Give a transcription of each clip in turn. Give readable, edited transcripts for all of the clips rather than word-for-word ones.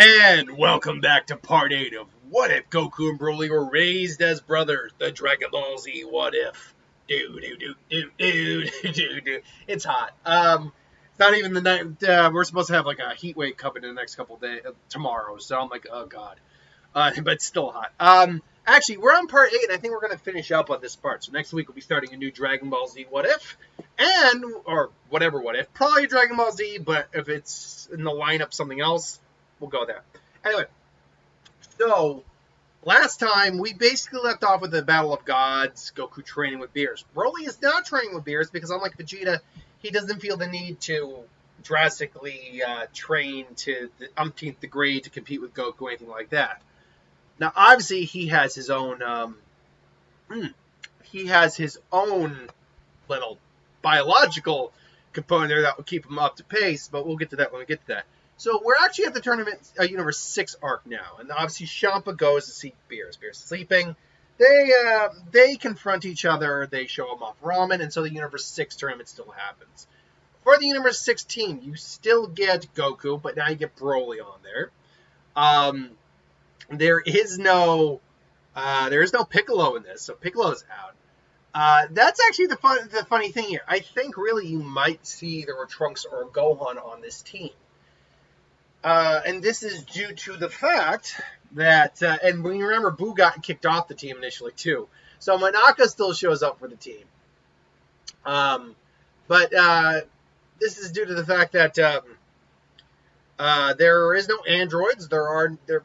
And welcome back to part 8 of What If Goku and Broly Were Raised as Brothers? The Dragon Ball Z What If. Do. It's hot. It's not even the night. We're supposed to have like a heat wave coming in the next couple days, tomorrow. So I'm like, oh god. But it's still hot. Actually, we're on part 8, and I think we're going to finish up on this part. So next week we'll be starting a new Dragon Ball Z What If, or whatever What If. Probably Dragon Ball Z, but if it's in the lineup something else, we'll go there. Anyway, so last time we basically left off with the Battle of Gods, Goku training with Beerus. Broly is not training with Beerus because, unlike Vegeta, he doesn't feel the need to drastically train to the umpteenth degree to compete with Goku or anything like that. Now, obviously, he has his own little biological component there that will keep him up to pace, but we'll get to that when we get to that. So we're actually at the Tournament Universe 6 arc now, and obviously Champa goes to see Beerus. Beerus is sleeping. They confront each other. They show him off ramen, and so the Universe 6 tournament still happens. For the Universe 6 team, you still get Goku, but now you get Broly on there. There is no Piccolo in this, so Piccolo's out. That's actually the funny thing here. I think really you might see either Trunks or Gohan on this team. And this is due to the fact that, and when you remember, Boo got kicked off the team initially too. So Monaka still shows up for the team. But this is due to the fact that there is no androids.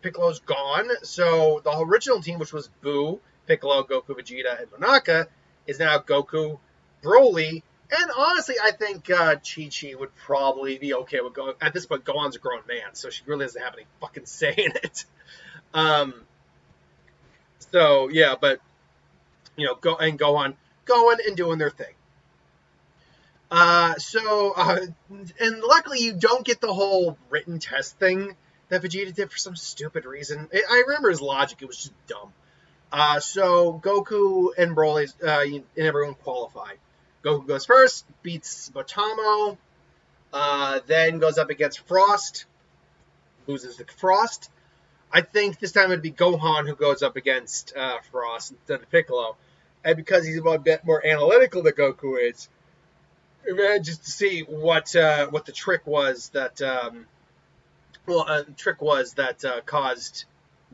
Piccolo's gone. So the original team, which was Boo, Piccolo, Goku, Vegeta, and Monaka, is now Goku, Broly. And honestly, I think Chi-Chi would probably be okay with going. At this point, Gohan's a grown man, so she really doesn't have any fucking say in it. So yeah, but Gohan going and doing their thing. And luckily you don't get the whole written test thing that Vegeta did for some stupid reason. I remember his logic; it was just dumb. So Goku and Broly and everyone qualified. Goku goes first, beats Botamo, then goes up against Frost, loses to Frost. I think this time it'd be Gohan who goes up against Frost instead of Piccolo. And because he's a bit more analytical than Goku is, just to see what the trick was that caused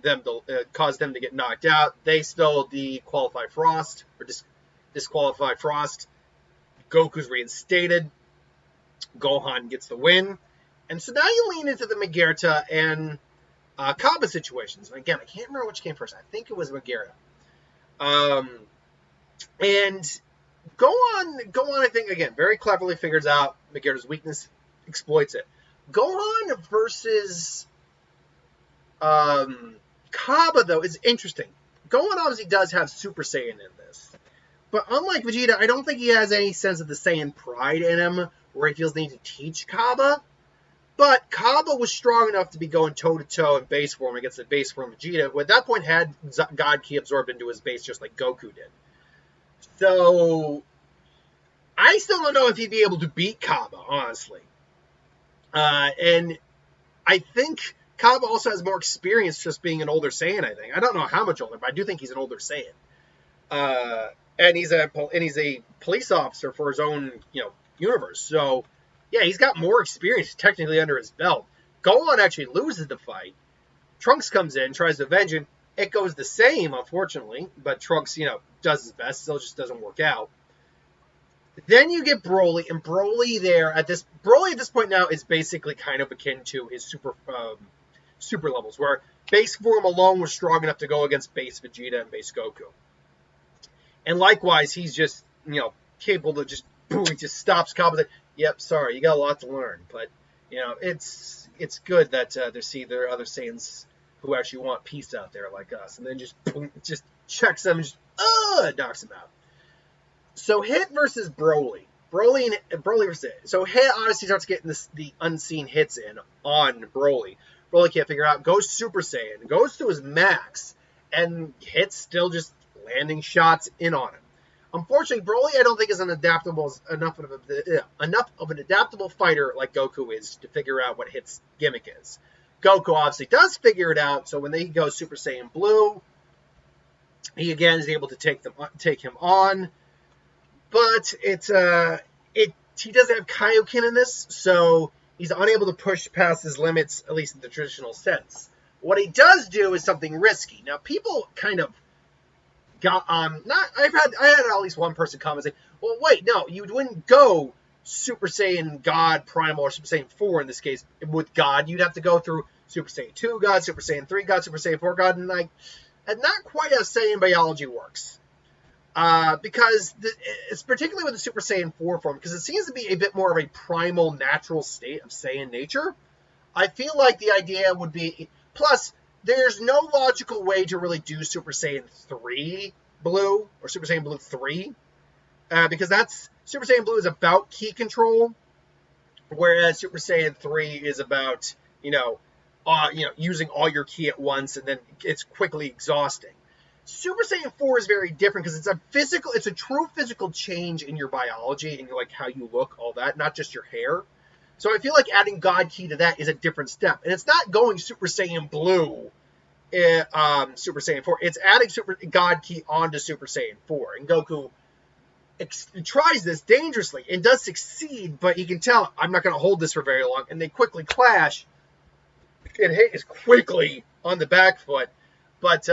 them to get knocked out. They still disqualify Frost. Goku's reinstated. Gohan gets the win. And so now you lean into the Magerta and Kaba situations. And again, I can't remember which came first. I think it was Magerta. And Gohan, I think, again, very cleverly figures out Magerta's weakness, exploits it. Gohan versus Kaba, though, is interesting. Gohan obviously does have Super Saiyan in this. But unlike Vegeta, I don't think he has any sense of the Saiyan pride in him, where he feels the need to teach Kaba. But Kaba was strong enough to be going toe-to-toe in base form against the base form Vegeta, who at that point had God Ki absorbed into his base just like Goku did. So, I still don't know if he'd be able to beat Kaba, honestly. And I think Kaba also has more experience just being an older Saiyan, I think. I don't know how much older, but I do think he's an older Saiyan. And he's a police officer for his own, universe. So, yeah, he's got more experience technically under his belt. Gohan actually loses the fight. Trunks comes in, tries to avenge him. It goes the same, unfortunately. But Trunks, does his best. Still just doesn't work out. Then you get Broly, and Broly at this point now is basically kind of akin to his super levels, where base form alone was strong enough to go against base Vegeta and base Goku. And likewise, he's just, capable to just, boom, he just stops Kaba. Yep, sorry, you got a lot to learn. But, it's good that there are other Saiyans who actually want peace out there like us. And then just, boom, just checks them and just, knocks him out. So Hit versus Broly. Broly versus Hit. So Hit obviously starts getting the unseen hits in on Broly. Broly can't figure out, goes Super Saiyan, goes to his max, and Hit's still just landing shots in on him. Unfortunately, Broly, I don't think is enough of an adaptable fighter like Goku is to figure out what Hit's gimmick is. Goku obviously does figure it out, so when they go Super Saiyan Blue, he again is able to take him on. But he doesn't have Kaioken in this, so he's unable to push past his limits, at least in the traditional sense. What he does do is something risky. Now, people kind of got on. I had at least one person comment saying, "Well, wait, no, you wouldn't go Super Saiyan God Primal or Super Saiyan 4 in this case with God. You'd have to go through Super Saiyan 2 God, Super Saiyan 3 God, Super Saiyan 4 God, and not quite how Saiyan biology works." Because it's particularly with the Super Saiyan 4 form, because it seems to be a bit more of a primal, natural state of Saiyan nature. I feel like the idea would be... Plus, there's no logical way to really do Super Saiyan 3 Blue, or Super Saiyan Blue 3, because Super Saiyan Blue is about ki control, whereas Super Saiyan 3 is about, using all your ki at once, and then it's quickly exhausting. Super Saiyan 4 is very different because it's a true physical change in your biology and like how you look, all that, not just your hair. So I feel like adding God Ki to that is a different step. And it's not going Super Saiyan Blue, Super Saiyan 4. It's adding God Ki onto Super Saiyan 4. And Goku tries this dangerously and does succeed, but he can tell, I'm not going to hold this for very long. And they quickly clash. And Hit is quickly on the back foot. But...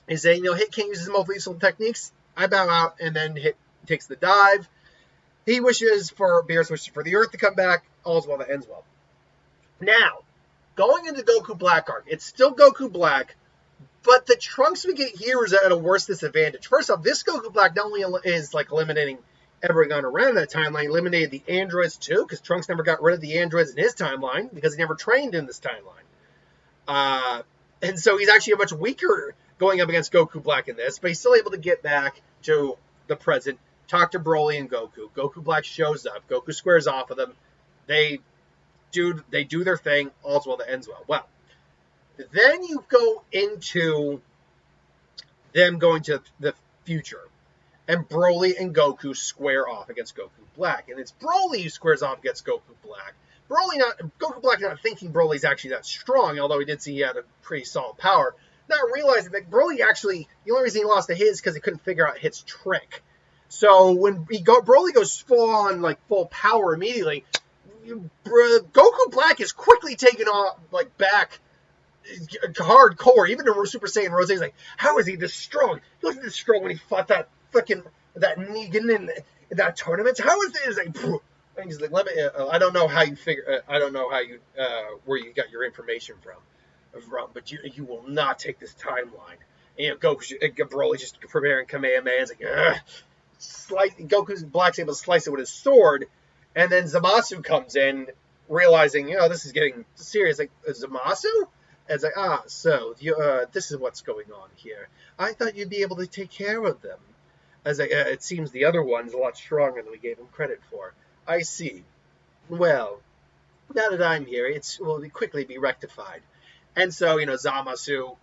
is saying, Hit can't use his most lethal techniques. I bow out, and then Hit takes the dive. Beerus wishes for the Earth to come back. All's well that ends well. Now, going into Goku Black arc, it's still Goku Black, but the Trunks we get here is at a worse disadvantage. First off, this Goku Black not only is like eliminating everyone around that timeline, eliminated the androids too, because Trunks never got rid of the androids in his timeline, because he never trained in this timeline. And so he's actually a much weaker going up against Goku Black in this, but he's still able to get back to the present, talk to Broly and Goku. Goku Black shows up. Goku squares off with them. They do their thing. All's well that ends well. Well, then you go into them going to the future, and Broly and Goku square off against Goku Black, and it's Broly who squares off against Goku Black. Goku Black not thinking Broly's actually that strong, although he did see he had a pretty solid power. Not realizing that Broly actually, the only reason he lost to his is because he couldn't figure out Hit's trick. So when Broly goes full power immediately, Goku Black is quickly taken off, back hardcore. Even the Super Saiyan Rose is like, how is he this strong? He wasn't this strong when he fought that Negan in that tournament. How is this? And he's like, I don't know how you where you got your information from, but you will not take this timeline. And Broly just preparing Kamehameha. It's like, Goku's Black's able to slice it with his sword, and then Zamasu comes in, realizing, this is getting serious. Like, Zamasu? And it's like, so this is what's going on here. I thought you'd be able to take care of them. As it seems the other one's a lot stronger than we gave him credit for. I see. Well, now that I'm here, it will quickly be rectified. And so, Zamasu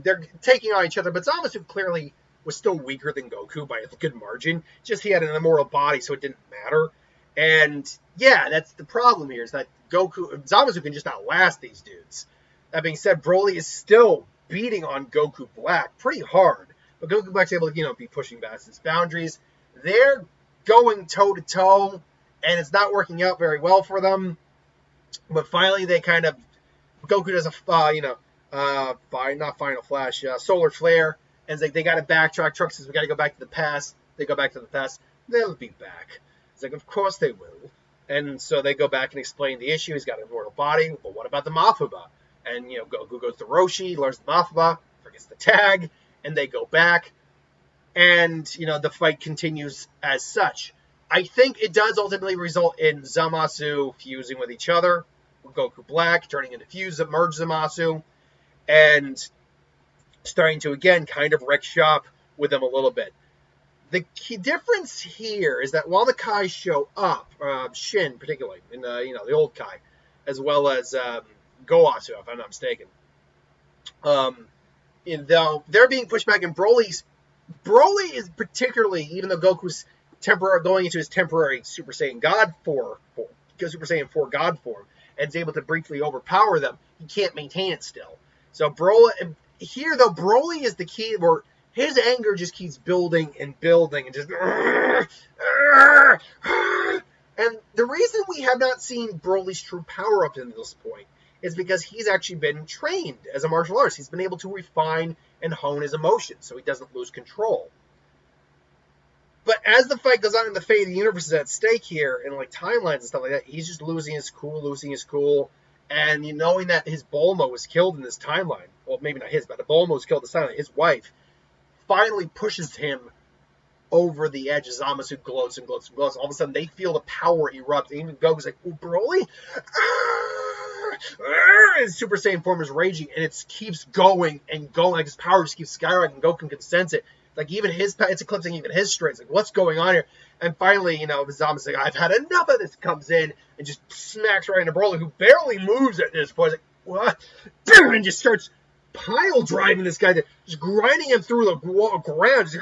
they're taking on each other, but Zamasu clearly was still weaker than Goku by a good margin. Just he had an immortal body, so it didn't matter. And yeah, that's the problem here, is that Zamasu can just outlast these dudes. That being said, Broly is still beating on Goku Black pretty hard. But Goku Black's able to, be pushing past his boundaries. They're going toe-to-toe, and it's not working out very well for them. But finally, Goku does not Final Flash, Solar Flare, and it's like they got to backtrack. Trunks says, we got to go back to the past. They go back to the past. They'll be back. It's like, of course they will. And so they go back and explain the issue. He's got an immortal body, but what about the Mafuba? And, Goku goes to Roshi, learns the Mafuba, forgets the tag, and they go back. And, the fight continues as such. I think it does ultimately result in Zamasu fusing with each other, Goku Black turning into merge Zamasu, and starting to, again, kind of wreck shop with them a little bit. The key difference here is that while the Kai show up, Shin particularly, in the old Kai, as well as Goatsu, if I'm not mistaken, they're being pushed back, and Broly is particularly, even though Goku's going into his temporary Super Saiyan God 4 God form, and is able to briefly overpower them, he can't maintain it still. So Broly here though, Broly is the key where his anger just keeps building and building and just. And the reason we have not seen Broly's true power up to this point is because he's actually been trained as a martial artist. He's been able to refine and hone his emotions so he doesn't lose control. But as the fight goes on and the fate of the universe is at stake here, and like timelines and stuff like that, he's just losing his cool. And knowing that his Bulma was killed in this timeline, well, maybe not his, but the Bulma was killed in this timeline, his wife, finally pushes him over the edge. Zamasu gloats and gloats and gloats. All of a sudden, they feel the power erupt. And even Goku's like, "Ooh, Broly!" And Super Saiyan form is raging, and it keeps going and going. Like his power just keeps skyrocketing. Goku can sense it. Like even it's eclipsing even his strength. Like what's going on here? And finally, Zama's like, "I've had enough of this." Comes in and just smacks right into Broly, who barely moves at this point. Like what? And just starts pile driving this guy, just grinding him through the ground. Just,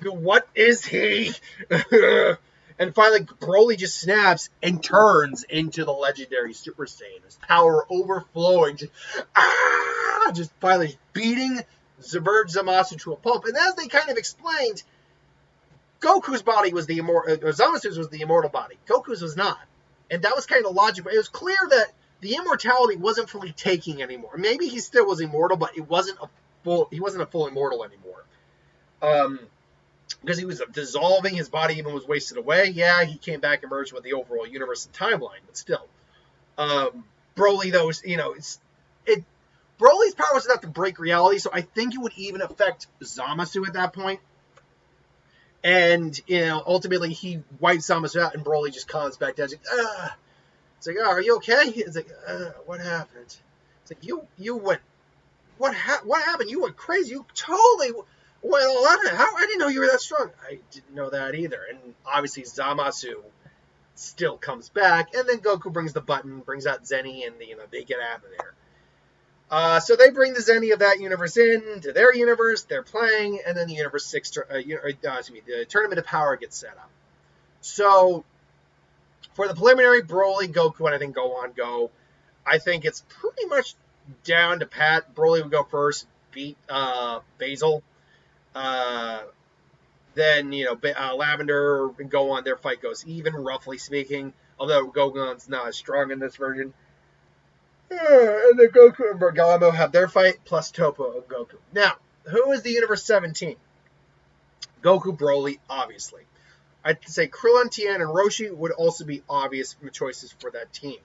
what is he? And finally, Broly just snaps and turns into the legendary Super Saiyan. His power overflowing, just finally beating Zamasu to a pulp. And as they kind of explained, Goku's body was the immortal, Zamasu's was the immortal body. Goku's was not. And that was kind of logical. It was clear that the immortality wasn't fully taking anymore. Maybe he still was immortal, but he wasn't a full immortal anymore. Because he was dissolving, his body even was wasted away. Yeah, he came back and merged with the overall universe and timeline, but still. Broly, though, Broly's power was enough to break reality, so I think it would even affect Zamasu at that point. And, ultimately he wipes Zamasu out, and Broly just calms back down. It's like, are you okay? It's like, what happened? It's like, you went, what happened? You went crazy. You totally went all out. I didn't know you were that strong. I didn't know that either. And obviously Zamasu still comes back, and then Goku brings the button, brings out Zenny, and they get out of there. So they bring the Zenny of that universe into their universe. They're playing, and then the Universe 6, the Tournament of Power gets set up. So for the preliminary, Broly, Goku, and I think go. I think it's pretty much down to Pat. Broly would go first, beat Basil. Then, Lavender and Gohan, their fight goes even, roughly speaking. Although Gohan's not as strong in this version. And then Goku and Bergamo have their fight, plus Toppo and Goku. Now, who is the Universe 17? Goku, Broly, obviously. I'd say Krillin, Tien, and Roshi would also be obvious choices for that team.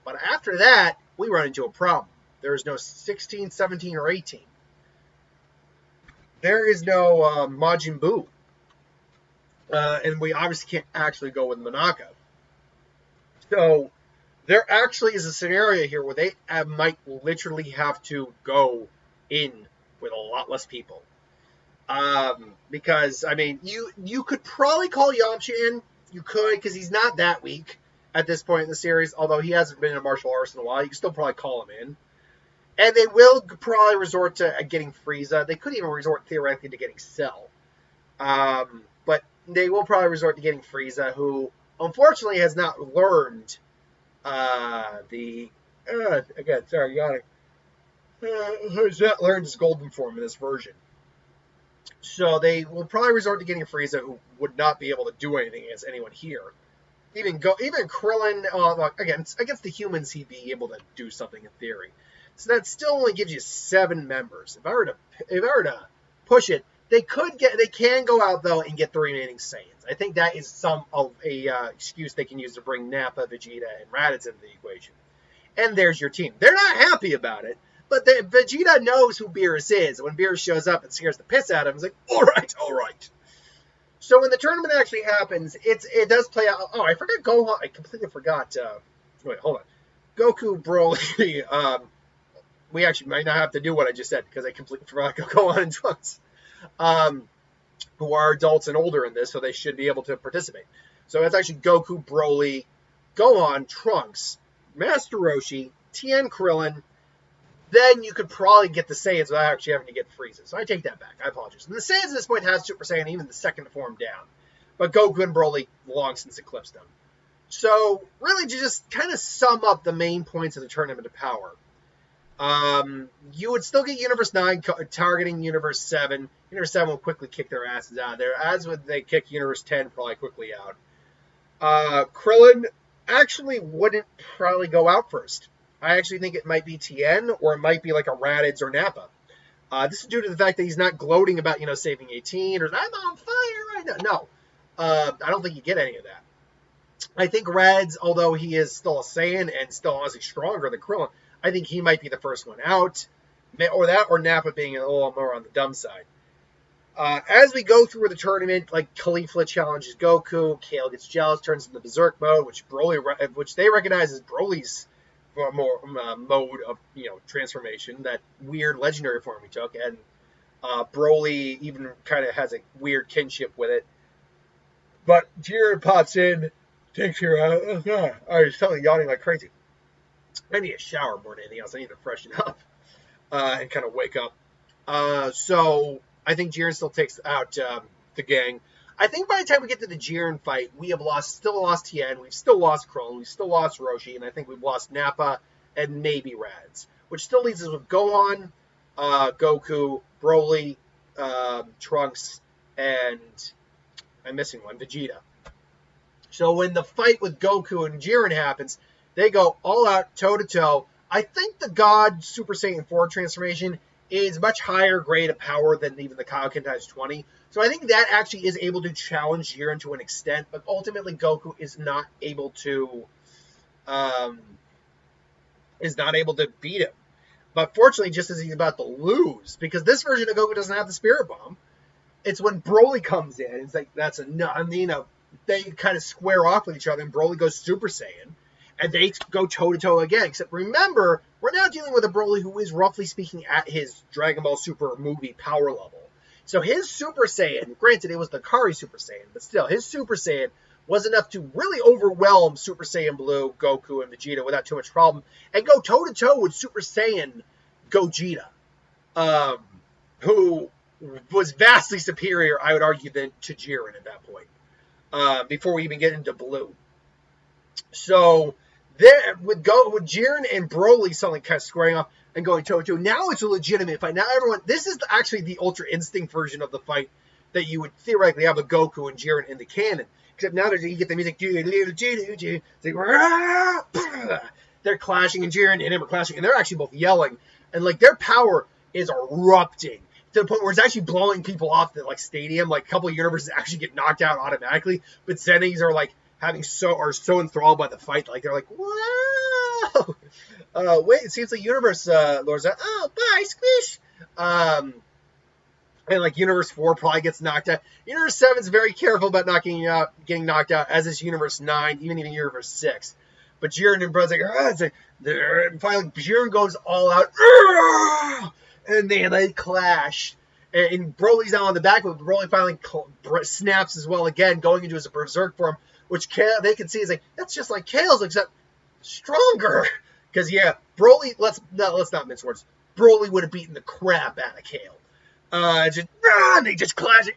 But after that, we run into a problem. There is no 16, 17, or 18. There is no Majin Buu. And we obviously can't actually go with Monaka. So there actually is a scenario here where they might literally have to go in with a lot less people. Because, you could probably call Yamcha in. You could, because he's not that weak at this point in the series. Although he hasn't been in a martial arts in a while. You can still probably call him in. And they will probably resort to getting Frieza. They could even resort, theoretically, to getting Cell. But they will probably resort to getting Frieza, who, unfortunately, has not learned has not learned his golden form in this version. So they will probably resort to getting Frieza, who would not be able to do anything against anyone here. Even Krillin, against the humans, he'd be able to do something in theory. So that still only gives you 7 members. If I were to push it, they can go out though and get the remaining Saiyans. I think that is some of a excuse they can use to bring Nappa, Vegeta, and Raditz into the equation. And there's your team. They're not happy about it, but Vegeta knows who Beerus is. When Beerus shows up and scares the piss out of him, he's like, all right. So when the tournament actually happens, it does play out. Oh, I forgot Gohan. I completely forgot. Wait, hold on. Goku, Broly. We actually might not have to do what I just said because I completely forgot Gohan and Trunks, who are adults and older in this, so they should be able to participate. So it's actually Goku, Broly, Gohan, Trunks, Master Roshi, Tien, Krillin. Then you could probably get the Saiyans without actually having to get Frieza. So I take that back. I apologize. And the Saiyans at this point have Super Saiyan, even the second form down. But Goku and Broly long since eclipsed them. So, really, to just kind of sum up the main points of the Tournament of Power, you would still get Universe 9 targeting Universe 7. Universe 7 will quickly kick their asses out of there, as would they kick Universe 10 probably quickly out. Krillin actually wouldn't probably go out first. I actually think it might be Tien, or it might be like a Raditz or Nappa. This is due to the fact that he's not gloating about, saving 18, or I'm on fire right now. No. I don't think you get any of that. I think Raditz, although he is still a Saiyan and still honestly stronger than Krillin, I think he might be the first one out. Or that, or Nappa being a little more on the dumb side. As we go through the tournament, like Caulifla challenges Goku, Kale gets jealous, turns into Berserk mode, which they recognize as Broly's mode of transformation, that weird legendary form he took, and Broly even kind of has a weird kinship with it. But Jiren pops in, takes her out. I was totally yawning like crazy. I need a shower more than anything else. I need to freshen up and kind of wake up. So I think Jiren still takes out the gang. I think by the time we get to the Jiren fight, we have still lost Tien, we've still lost Krillin, we've still lost Roshi, and I think we've lost Nappa and maybe Raditz, which still leaves us with Gohan, Goku, Broly, Trunks, and I'm missing one, Vegeta. So when the fight with Goku and Jiren happens, they go all out, toe-to-toe. I think the God Super Saiyan 4 transformation is much higher grade of power than even the Kaioken times 20. So I think that actually is able to challenge Jiren to an extent, but ultimately Goku is not able to beat him. But fortunately, just as he's about to lose, because this version of Goku doesn't have the Spirit Bomb, it's when Broly comes in. It's like, that's enough. They kind of square off with each other, and Broly goes Super Saiyan, and they go toe-to-toe again. Except remember, we're now dealing with a Broly who is, roughly speaking, at his Dragon Ball Super movie power level. So his Super Saiyan, granted it was the Kari Super Saiyan, but still, his Super Saiyan was enough to really overwhelm Super Saiyan Blue, Goku, and Vegeta without too much problem, and go toe-to-toe with Super Saiyan Gogeta, who was vastly superior, I would argue, to Jiren at that point, before we even get into Blue. So there, with Jiren and Broly suddenly kind of squaring off and going toe-to-toe, now it's a legitimate fight. Now everyone, this is actually the Ultra Instinct version of the fight that you would theoretically have with Goku and Jiren in the canon. Except now you get the music, it's like, they're clashing, and Jiren and him are clashing, and they're actually both yelling, and like their power is erupting to the point where it's actually blowing people off the stadium. Like a couple of universes actually get knocked out automatically, but Zennies are so enthralled by the fight, like they're like, wow. Wait, it seems like Universe Lord's out. Oh, bye, squish. And like Universe 4 probably gets knocked out. Universe 7 is very careful about getting knocked out, as is Universe 9, even Universe 6. But Jiren and Bro's and finally Jiren goes all out, and they clash. And Broly's now on the back, but Broly finally snaps as well again, going into his Berserk form, which they can see is like, that's just like Kale's, except stronger. Because Broly, let's not mince words. Broly would have beaten the crap out of Kale. They just clash, and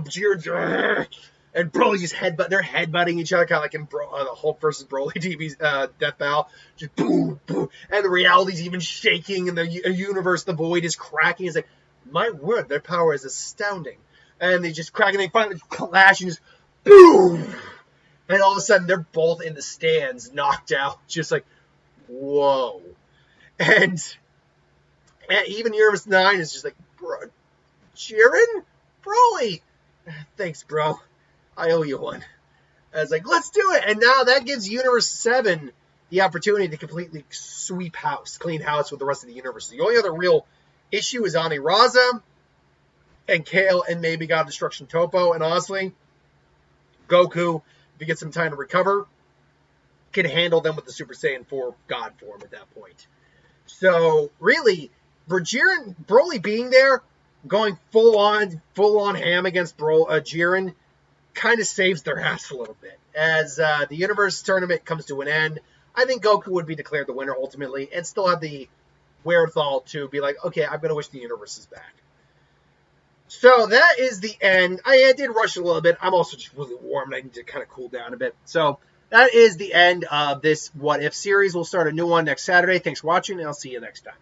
Jiren, and Broly just they're headbutting each other, kind of like in the Hulk versus Broly TV's Death Battle. Just boom, boom, and the reality's even shaking, and the universe, the void is cracking. It's like, my word, their power is astounding. And they just crack, and they finally clash, and just boom, and all of a sudden they're both in the stands, knocked out, just like, whoa. And even Universe 9 is just like, bro, Jiren? Broly? Thanks, bro. I owe you one. I was like, let's do it. And now that gives Universe 7 the opportunity to completely clean house with the rest of the universe. The only other real issue is Raza and Kale and maybe God Destruction Topo. And honestly, Goku, if he gets some time to recover, can handle them with the Super Saiyan 4 God form at that point. So, really, for Broly being there, going full on ham against Jiren, kind of saves their ass a little bit. As the Universe Tournament comes to an end, I think Goku would be declared the winner ultimately, and still have the wherewithal to be like, okay, I'm going to wish the universe is back. So that is the end. I did rush a little bit. I'm also just really warm, and I need to kind of cool down a bit. So that is the end of this What If series. We'll start a new one next Saturday. Thanks for watching, and I'll see you next time.